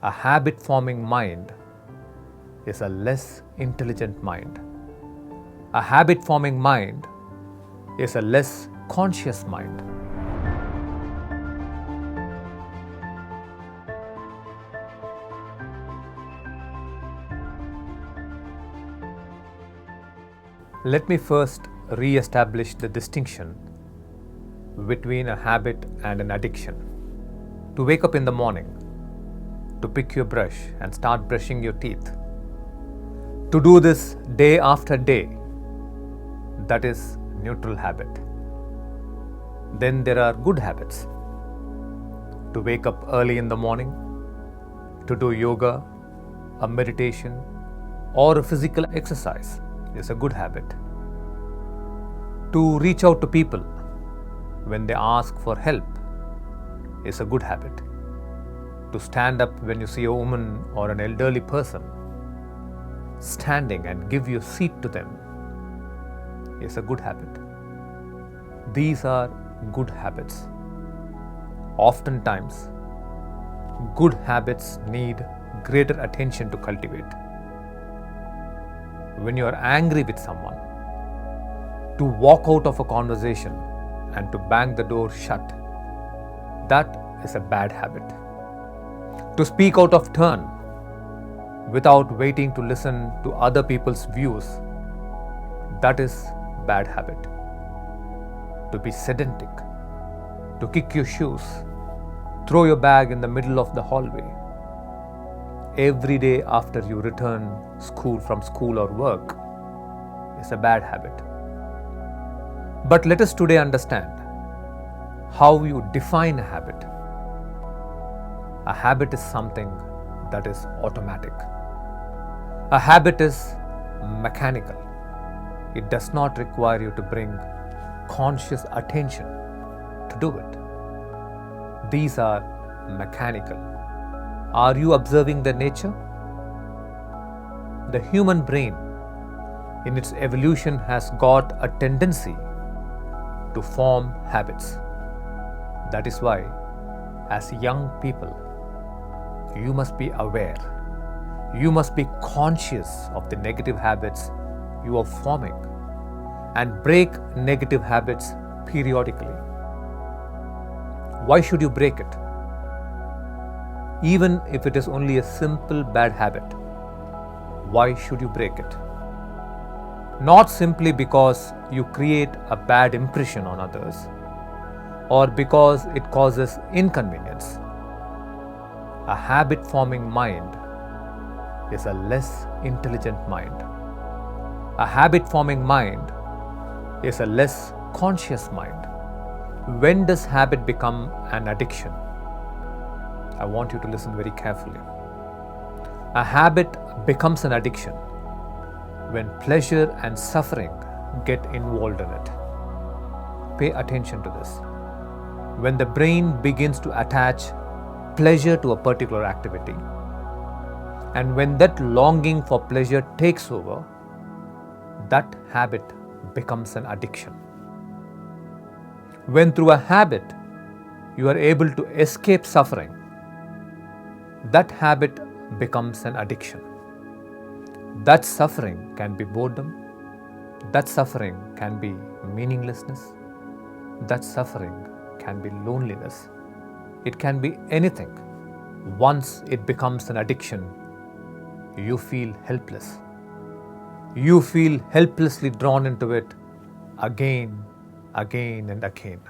A habit-forming mind is a less intelligent mind. A habit-forming mind is a less conscious mind. Let me first re-establish the distinction between a habit and an addiction. To wake up in the morning, to pick your brush and start brushing your teeth, to do this day after day, that is neutral habit. Then there are good habits. To wake up early in the morning, to do yoga, a meditation, or a physical exercise is a good habit. To reach out to people when they ask for help is a good habit. To stand up when you see a woman or an elderly person standing and give your seat to them is a good habit. These are good habits. Oftentimes, good habits need greater attention to cultivate. When you are angry with someone, to walk out of a conversation and to bang the door shut, that is a bad habit. To speak out of turn without waiting to listen to other people's views, that is bad habit. To be sedentary, to kick your shoes, throw your bag in the middle of the hallway every day after you return from school or work is a bad habit. But let us today understand how you define a habit. A habit is something that is automatic. A habit is mechanical. It does not require you to bring conscious attention to do it. These are mechanical. Are you observing the nature? The human brain, in its evolution, has got a tendency to form habits. That is why, as young people, you must be aware. You must be conscious of the negative habits you are forming and break negative habits periodically. Why should you break it? Even if it is only a simple bad habit, why should you break it? Not simply because you create a bad impression on others or because it causes inconvenience. A habit-forming mind is a less intelligent mind. A habit-forming mind is a less conscious mind. When does habit become an addiction? I want you to listen very carefully. A habit becomes an addiction when pleasure and suffering get involved in it. Pay attention to this. When the brain begins to attach pleasure to a particular activity, and when that longing for pleasure takes over, that habit becomes an addiction. When through a habit you are able to escape suffering, that habit becomes an addiction. That suffering can be boredom, that suffering can be meaninglessness, that suffering can be loneliness. It can be anything. Once it becomes an addiction, you feel helpless. You feel helplessly drawn into it again and again.